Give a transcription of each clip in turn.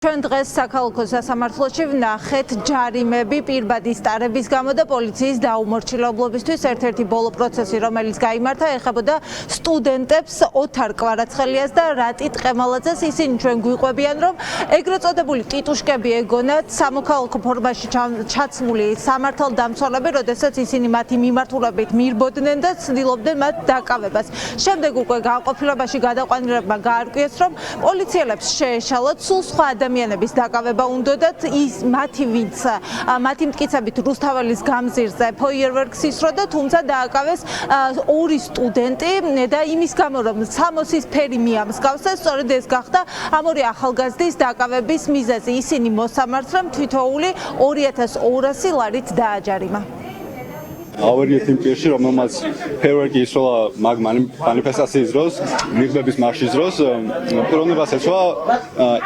ჩვენ დღეს საქალაქო სასამართლოში ვნახეთ ჯარიმები პირბადის ტარების გამო და პოლიციის დაუმორჩილებლობისთვის ერთ-ერთი ბოლო პროცესი, რომელიც გაიმართა, ეხებოდა სტუდენტებს ოთარ კვარაცხელიას და რატი ტყემალაძეს. ისინი ჩვენ გვიყვებიან, რომ ეგრეთ წოდებული ტიტუშკები ეგონათ სამოქალაქო ფორმაში ჩაცმული სამართალდამცველები, როდესაც ისინი მათი მიმართულებით მირბოდნენ და ცდილობდნენ მათ დაკავებას. შემდეგ უკვე გაყოფილებაში გადაყვანილებმა გაარკვიეს, რომ პოლიციელებს შეეშალათ სულ სხვა ადამიანების დაკავება უნდათ, ის მათი ვინც მათი მტკიცებით რუსთაველის გამზირზე ფოიერვერკს ისროდა, თუმცა დააკავეს ორი სტუდენტი და იმის გამო, რომ სამოსის ფერი მიამსგავსეს, სწორედ ეს გახდა ამ ორი ახალგაზრდის დაკავების მიზეზი. ისინი მოსამართლემ თითოეული 2200 ლარით დააჯარიმა. ავარია იმ პირში, რომელმაც ფერვერკი ისროლა მაგ მანიფესტაციის დროს, მიღბების მარშის დროს, პიროვნებას ეცვა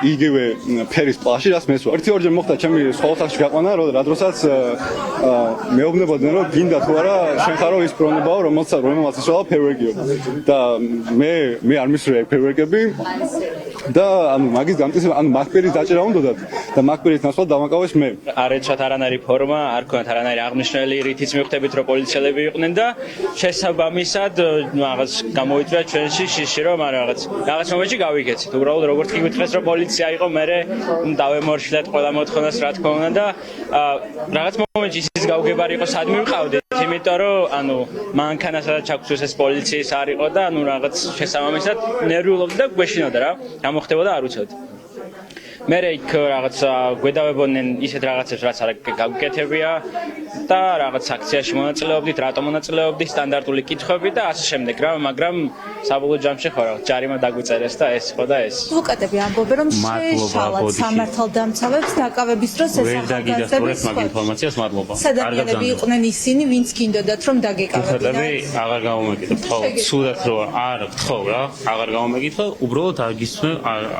იგივე ფერის პლაჟი, რაც მე ვარ. ერთი-ორჯერ მოხდა ჩემი სხვა ოთახში გაყვანა, რა დროსაც მეუბნებოდნენ, რომ გინდა თუ არა შენ ხარო ის პიროვნებაო, რომელმაც ისროლა ფერვერკიო. და მე არ მისვრია ფერვერკები და ანუ მაგის გამტკიცება, ანუ მაგპერის დაჭერა უნდათ და მაგპერის ნაცვლად დავაკავეს მე. არ ეცვათ არანაირი ფორმა, არ ქონათ არანაირი აღნიშნული რითიც მივხვდებით, რომ პოლიციელები იყვნენ და შესაბამისად რაღაც გამოიწვია ჩვენში შიში, რომ რაღაც მომენტში გავიქეცით. უბრალოდ როგორც კი გითხრეს, რომ პოლიცია იყო, მე დავემორჩილეთ ყველა მოთხოვნას, რა თქმა უნდა და რაღაც მომენტში ის გავგებარი იყო, სად მივყავდით, იმიტომ რომ მანქანასაც ჩაგვწვეს ეს პოლიციის არ იყო და რაღაც შესაბამისად ნერვიულობდი და გვეშინოდა რა. გამოხდებოდა არ უცოდი. მე იქ რაღაც გვედავებოდნენ ისეთ რაღაცებს, რაც არ გაგვიკეთებია და რაღაც აქციაში მონაწილეობდით, რატომ მონაწილეობდით, სტანდარტული კითხვები და ასე შემდეგ რა, მაგრამ საბოლოო ჯამში ხო რა, ჯარიმა დაგვიწერეს და ეს ხო და ეს. ადვოკატები ამბობენ, რომ შეეშალათ სამართალდამცავებს დაკავების დროს ეს ახალგაზრდების მაგ ინფორმაციას მადლობა. ადამიანები იყვნენ ისინი, ვინც გინდოდათ რომ დაგეკავებინათ. აღარ გამომეკითხა, ხო, სულად რო არ გთხოვ რა, აღარ გამომეკითხა, უბრალოდ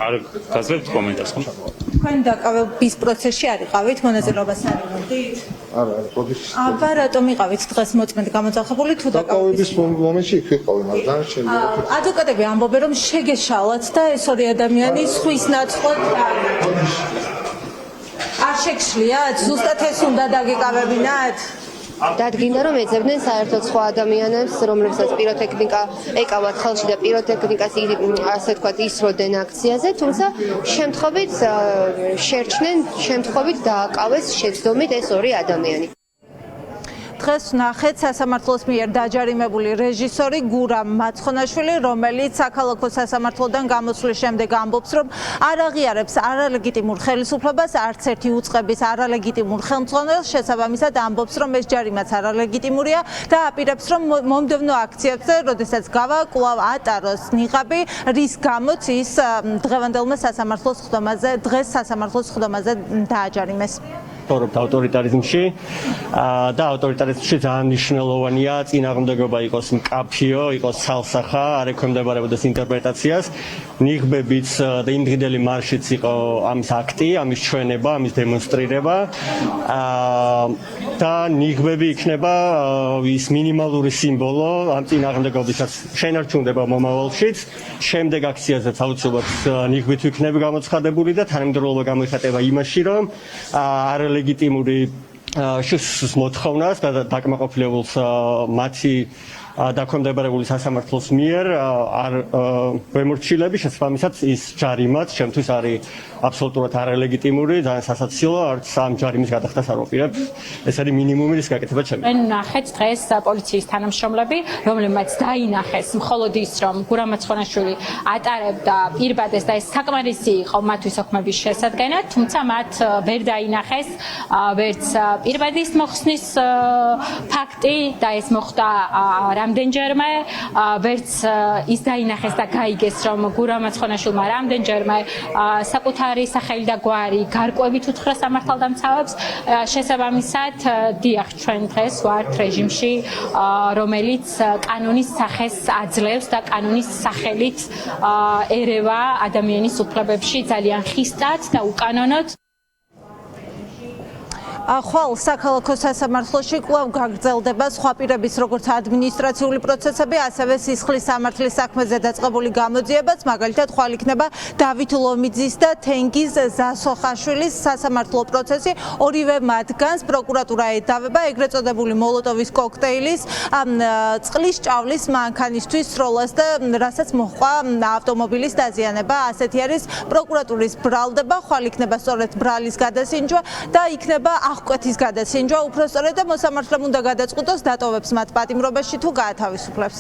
არ გაძლევთ კომენტარს ხო? თქვენ დაკავების პროცესში არ იყავით, მონაწილეობას არ იღებდით? არა, პროცესში. აბა რატომ იყავით დღეს მოწმედ გამოძახებული თუ დაკავების მომენტში იქ ვიყავი, მაგრამ დანარჩენი ადვოკატები ამბობენ, რომ შეგეშალათ და ეს ორი ადამიანი სხვის ნაცვლად არ შეგშლიათ? ზუსტად ეს უნდა დაგეკავებინათ? დადგინდა რომ ეძებდნენ საერთოდ სხვა ადამიანებს, რომლებსაც პიროტექნიკა ეკავათ ხელში და პიროტექნიკას ასე ვთქვათ ისროდნენ აქციაზე, თუმცა შემთხვევით შერჩნენ, შემთხვევით დააკავეს შეცდომით ეს ორი ადამიანი. დღეს ვნახეთ სასამართლოს მიერ დაჯარიმებული რეჟისორი გურამ მაცხონაშვილი, რომელიც საქალაქო სასამართლოდან გამოსვლის შემდეგ ამბობს, რომ არ აღიარებს არალეგიტიმურ ხელისუფლებას, არც ერთი უწყების არალეგიტიმურ ხელმძღვანელს, შესაბამისად ამბობს, რომ ეს ჯარიმაც არალეგიტიმურია და აპირებს, რომ მომდევნო აქციებზე, როდესაც გავა, კვლავ ატაროს ნიღაბი, რის გამოც ის დღევანდელმა დღეს სასამართლოს ხდომაზე დააჯარიმეს. ვფიქრობ ავტორიტარიზმში და ავტორიტარიზმში ძალიან მნიშვნელოვანია წინააღმდეგობა იყოს მკაფიო, იყოს ცალსახა, არ ექვემდებარებოდეს ინტერპრეტაციას. ნიღბებიც და იმდრიდელი მარშიც იყო ამის აქტი, ამის ჩვენება, ამის დემონსტრირება და ნიღბები იქნება ის მინიმალური სიმბოლო ამ წინააღმდეგობისას შენარჩუნდება მომავალშიც. შემდეგ აქციაზეც აუცილებლად ნიღბით იქნება გამოცხადებული და თანამედროვეობა გამოიხატება იმაში, რომ არალეგიტიმური შუს მოთხოვნას და დაკმაყოფილებულს მათი დაქვემდებარებული სასამართლოს მიერ არ ვემორჩილები, შესაბამისად ის ჯარიმაც ჩემთვის არის აბსოლუტურად არალეგიტიმური, ძალიან სასაცილო, არც ამ ჯარიმის გადახდას არ ვაპირებ. ეს არის მინიმუმი, რის გაკეთება ჩემი. ვნახეთ დღეს პოლიციის თანამშრომლები, რომლებმაც დაინახეს მხოლოდ ის, რომ გურამ მაცხონაშვილი ატარებდა პირბადეს და ეს საკმარისი იყო მათთვის ოქმების შესადგენად, თუმცა მათ ვერ დაინახეს ვერც პირბადის მოხსნის ფაქტი და ეს მოხდა რამდენჯერმე, ვერც ის დაინახეს და გაიგეს, რომ გურამ მაცხონაშვილმა რამდენჯერმე საკუთარი სახელი და გვარი გარკვევით უთხრა სამართალდამცავებს, შესაბამისად დიახ, ჩვენ დღეს ვართ რეჟიმში, რომელიც კანონის სახეს აძლევს და კანონის სახელით ერევა ადამიანის უფლებებში ძალიან ხისტად და უკანონოდ. ხვალ საქალაქო სასამართლოში კვლავ გაგრძელდება სხვა პირების როგორც ადმინისტრაციული პროცესები, ასევე სისხლის სამართლის საქმეზე დაწყებული გამოძიებაც, მაგალითად ხვალ იქნება დავით ლომიძის და თენგიზ ზასოხაშვილის სასამართლო პროცესი. ორივე მათგანს პროკურატურა ედავება ეგრეთ წოდებული მოლოტოვის კოქტეილის წყლის ჭავლის მანქანისთვის სროლას და რასაც მოჰყვა ავტომობილის დაზიანება. ასეთი არის პროკურატურის ბრალდება, ხვალ იქნება სწორედ ბრალის გადასინჯვა და იქნება აღკვეთის გადასინჯვა, უფრო სწორედ და მოსამართლემ უნდა გადაწყვიტოს დატოვებს მათ პატიმრობაში თუ გაათავისუფლებს.